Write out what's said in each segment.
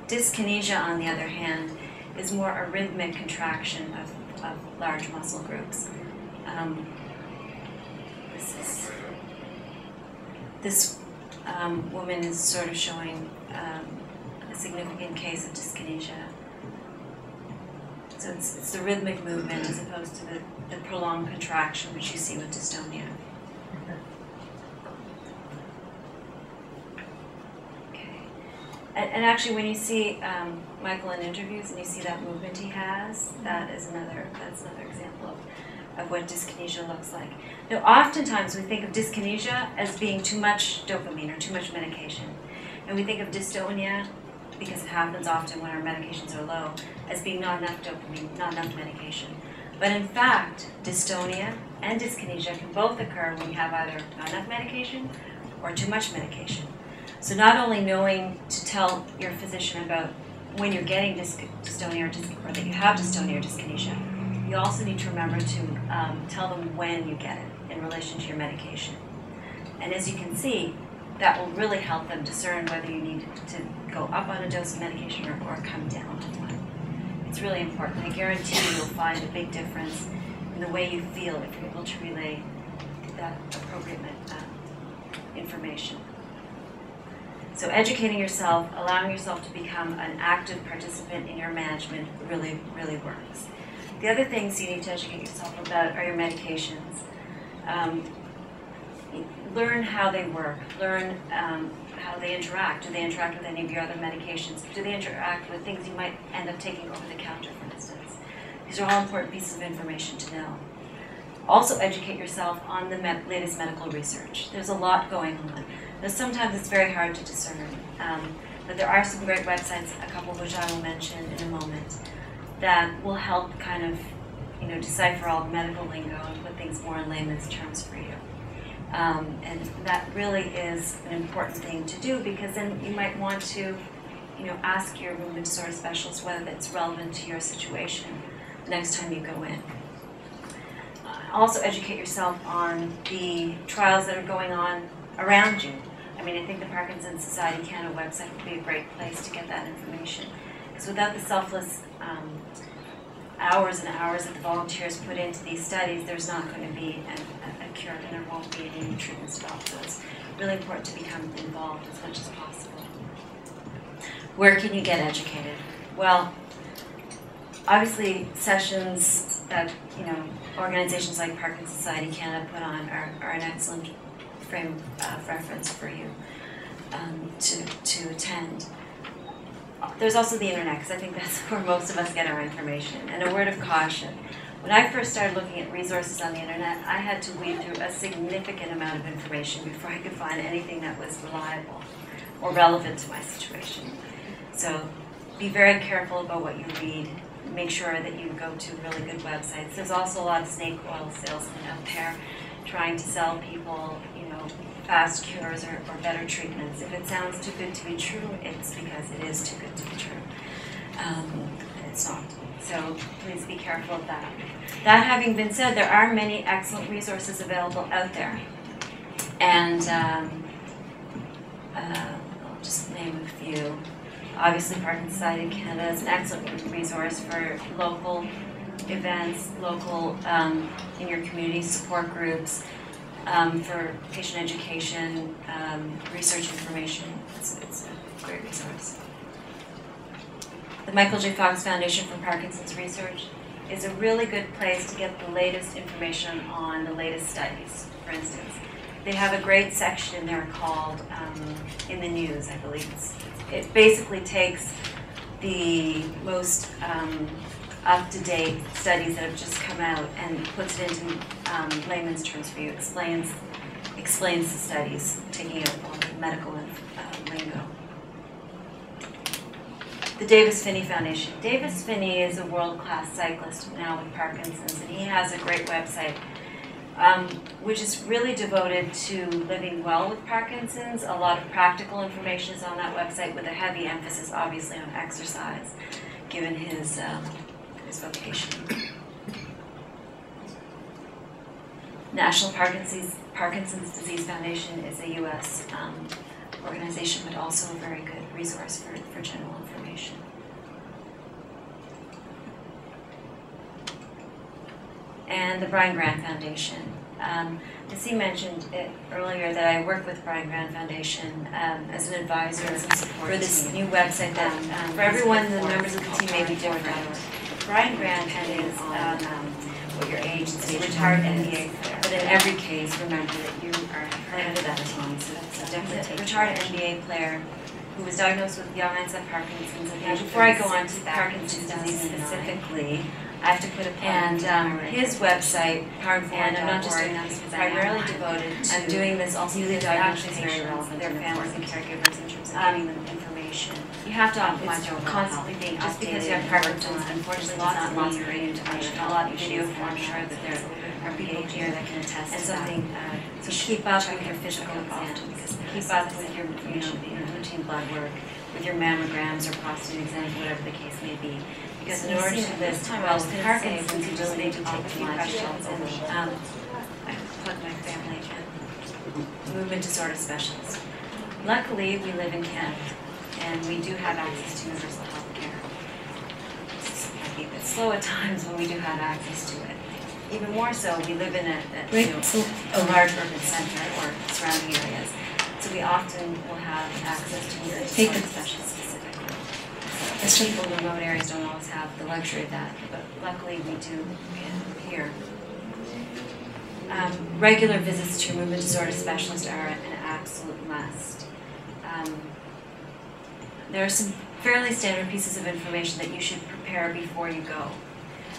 Dyskinesia, on the other hand, is more a rhythmic contraction of large muscle groups. This woman is sort of showing a significant case of dyskinesia. So it's the rhythmic movement as opposed to the prolonged contraction which you see with dystonia. Okay. And actually, when you see Michael in interviews and you see that movement he has, that's another example of what dyskinesia looks like. Now, oftentimes we think of dyskinesia as being too much dopamine or too much medication. And we think of dystonia, because it happens often when our medications are low, as being not enough dopamine, not enough medication. But in fact, dystonia and dyskinesia can both occur when you have either not enough medication or too much medication. So not only knowing to tell your physician about when you're getting dystonia or that you have dystonia or dyskinesia, you also need to remember to tell them when you get it in relation to your medication. And as you can see, that will really help them discern whether you need to go up on a dose of medication or come down on one. It's really important. I guarantee you'll find a big difference in the way you feel if you're able to relay that appropriate information. So educating yourself, allowing yourself to become an active participant in your management really, really works. The other things you need to educate yourself about are your medications. Learn how they work. Learn how they interact. Do they interact with any of your other medications? Do they interact with things you might end up taking over the counter, for instance? These are all important pieces of information to know. Also educate yourself on the latest medical research. There's a lot going on. Now, sometimes it's very hard to discern, but there are some great websites, a couple of which I will mention in a moment, that will help kind of, decipher all the medical lingo and put things more in layman's terms for you. And that really is an important thing to do, because then you might want to, ask your movement disorder specialist whether it's relevant to your situation next time you go in. Also educate yourself on the trials that are going on around you. I mean, I think the Parkinson's Society Canada website would be a great place to get that information. Because without the selfless hours and hours that the volunteers put into these studies, there's not going to be a cure, and there won't be any new treatments developed. So it's really important to become involved as much as possible. Where can you get educated? Well, obviously sessions that organizations like Parkinson's Society Canada put on are an excellent frame of reference for you to attend. There's also the internet, because I think that's where most of us get our information. And a word of caution. When I first started looking at resources on the internet, I had to weed through a significant amount of information before I could find anything that was reliable or relevant to my situation. So be very careful about what you read. Make sure that you go to really good websites. There's also a lot of snake oil salesmen out there trying to sell people, fast cures or better treatments. If it sounds too good to be true, it's because it is too good to be true. It's not. So please be careful of that. That having been said, there are many excellent resources available out there. And I'll just name a few. Obviously, Parkinson's Society of Canada is an excellent resource for local events, local in your community support groups, for patient education, research information. It's a great resource. The Michael J. Fox Foundation for Parkinson's Research is a really good place to get the latest information on the latest studies, for instance. They have a great section in there called In the News, I believe. It basically takes the most up-to-date studies that have just come out and puts it into layman's terms for you, explains the studies, taking out all the medical lingo. The Davis-Finney Foundation. Davis-Finney is a world-class cyclist now with Parkinson's, and he has a great website which is really devoted to living well with Parkinson's. A lot of practical information is on that website, with a heavy emphasis, obviously, on exercise, given his vocation. National Parkinson's Disease Foundation is a U.S. organization, but also a very good resource for general information. And the Brian Grant Foundation. As he mentioned it earlier, that I work with Brian Grant Foundation as an advisor for this new website that for everyone, the members of the team may be different. Brian Grant is what your age and stage, retired NBA player. But in every case, remember that you are head of that team. So definitely retired NBA player who was diagnosed with young onset Parkinson's. And before I go on to Parkinson's disease specifically, I have to put a plug. And his website, PowerInformed, I'm not just doing that, is primarily devoted to. I'm doing this also newly diagnosed patients, their families and caregivers in terms of giving them information. You have to optimize your constantly being just because you have Parkinson's. Unfortunately, lots of great information, a lot of video for. I'm sure that there are people here that can attest to something. So keep up with your physical exams, keep up with your routine blood work, with your mammograms or prostate exams, whatever the case may be. Because in order to live well with Parkinson's, you just need to take a few questions. And I plug my family again. Movement disorder specialist. Luckily, we live in Canada, and we do have access to universal health care. It's a bit slow at times when we do have access to it. Even more so, we live in a large urban center or surrounding areas. So we often will have access to movement disorder specialists specifically. People in remote areas don't always have the luxury of that, but luckily we do here. Regular visits to your movement disorder specialist are an absolute must. There are some fairly standard pieces of information that you should prepare before you go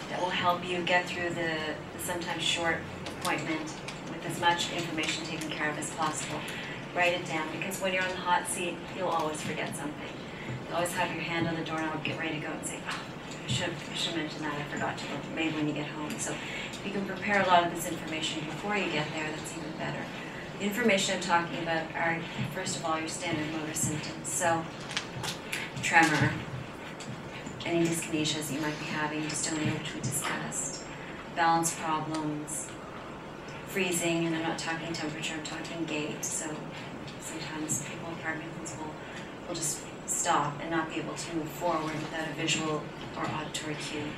that will help you get through the sometimes short appointment with as much information taken care of as possible. Write it down, because when you're on the hot seat, you'll always forget something. You always have your hand on the doorknob, get ready to go and say, oh, I should mention that, I forgot to, maybe when you get home. So if you can prepare a lot of this information before you get there, that's even better. The information I'm talking about are, first of all, your standard motor symptoms. So tremor, any dyskinesias you might be having, dystonia, which we discussed, balance problems, freezing, and I'm not talking temperature, I'm talking gait. So sometimes people with Parkinson's will just stop and not be able to move forward without a visual or auditory cue.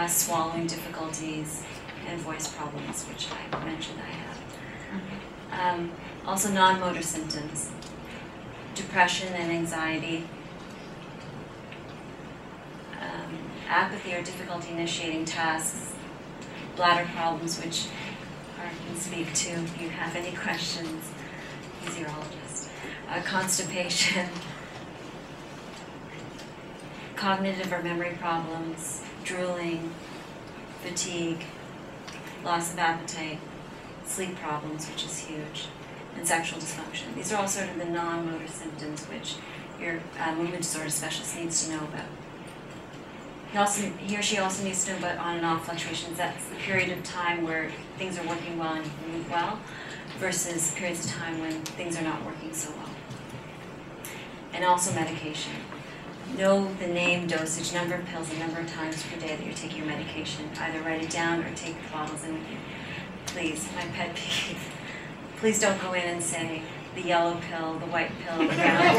Swallowing difficulties and voice problems, which I mentioned I have. Also non-motor symptoms, depression and anxiety, apathy or difficulty initiating tasks, bladder problems, which I can speak to if you have any questions. He's a urologist. Constipation, cognitive or memory problems, drooling, fatigue, loss of appetite, sleep problems, which is huge, and sexual dysfunction. These are all sort of the non-motor symptoms which your movement disorder specialist needs to know about. He or she also needs to know about on and off fluctuations. That's the period of time where things are working well and you can move well, versus periods of time when things are not working so well. And also medication. Know the name, dosage, number of pills, and number of times per day that you're taking your medication. Either write it down or take the bottles in with you. Please, my pet peeve. Please don't go in and say the yellow pill, the white pill, the brown pill.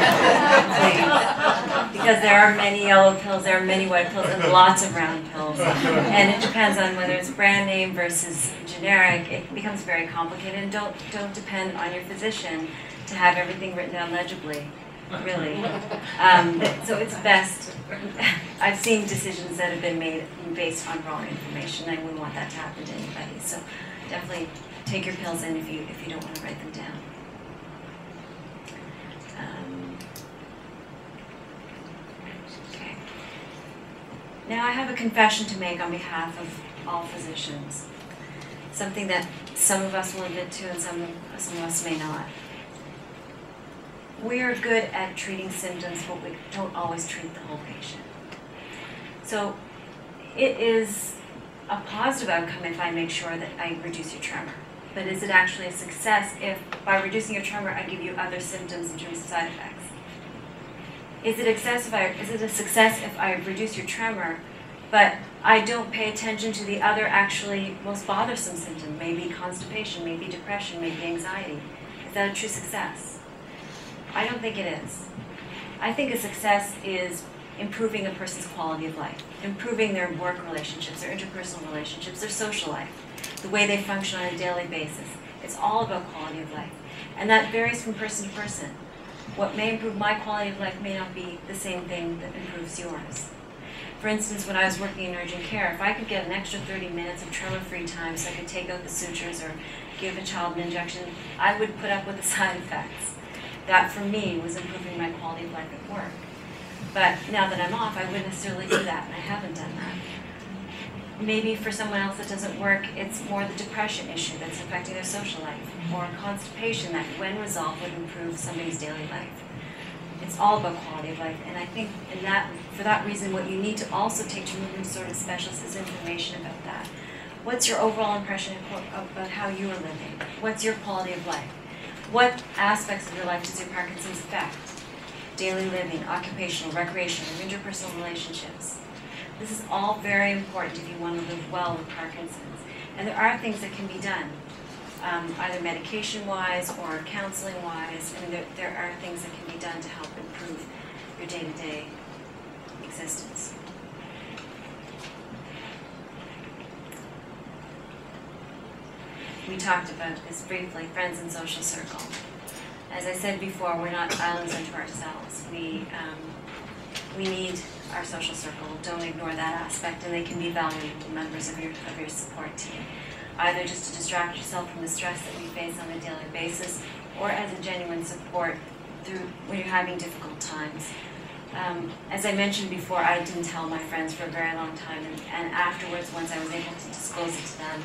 Please. Because there are many yellow pills, there are many white pills, and lots of brown pills. And it depends on whether it's brand name versus generic. It becomes very complicated. And don't depend on your physician to have everything written down legibly. Really. So it's best. I've seen decisions that have been made based on wrong information. I wouldn't want that to happen to anybody. So definitely take your pills in if you don't want to write them down. Okay. Now I have a confession to make on behalf of all physicians. Something that some of us will admit to and some of us may not. We are good at treating symptoms, but we don't always treat the whole patient. So it is a positive outcome if I make sure that I reduce your tremor. But is it actually a success if by reducing your tremor I give you other symptoms in terms of side effects? Is it a success if I reduce your tremor, but I don't pay attention to the other actually most bothersome symptom, maybe constipation, maybe depression, maybe anxiety? Is that a true success? I don't think it is. I think a success is improving a person's quality of life, improving their work relationships, their interpersonal relationships, their social life, the way they function on a daily basis. It's all about quality of life. And that varies from person to person. What may improve my quality of life may not be the same thing that improves yours. For instance, when I was working in urgent care, if I could get an extra 30 minutes of trauma-free time so I could take out the sutures or give a child an injection, I would put up with the side effects. That, for me, was improving my quality of life at work. But now that I'm off, I wouldn't necessarily do that, and I haven't done that. Maybe for someone else that doesn't work, it's more the depression issue that's affecting their social life, or constipation that, when resolved, would improve somebody's daily life. It's all about quality of life, and I think for that reason, what you need to also take to movement disorder specialists is information about that. What's your overall impression about how you are living? What's your quality of life? What aspects of your life does your Parkinson's affect? Daily living, occupational, recreational, interpersonal relationships. This is all very important if you want to live well with Parkinson's. And there are things that can be done, either medication-wise or counseling-wise. I mean, there are things that can be done to help improve your day-to-day existence. We talked about this briefly, friends and social circle. As I said before, we're not islands unto ourselves. We need our social circle. Don't ignore that aspect, and they can be valuable members of your support team, either just to distract yourself from the stress that we face on a daily basis, or as a genuine support when you're having difficult times. As I mentioned before, I didn't tell my friends for a very long time, and afterwards, once I was able to disclose it to them,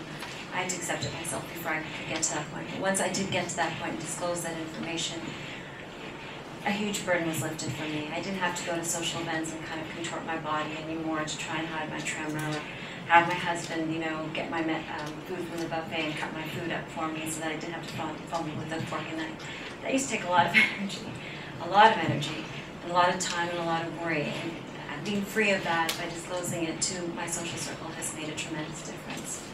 I had to accept it myself before I could get to that point. But once I did get to that point and disclose that information, a huge burden was lifted from me. I didn't have to go to social events and kind of contort my body anymore to try and hide my tremor, or have my husband, get my food from the buffet and cut my food up for me so that I didn't have to fumble with a fork and knife. That used to take a lot of energy, and a lot of time and a lot of worry. And being free of that by disclosing it to my social circle has made a tremendous difference.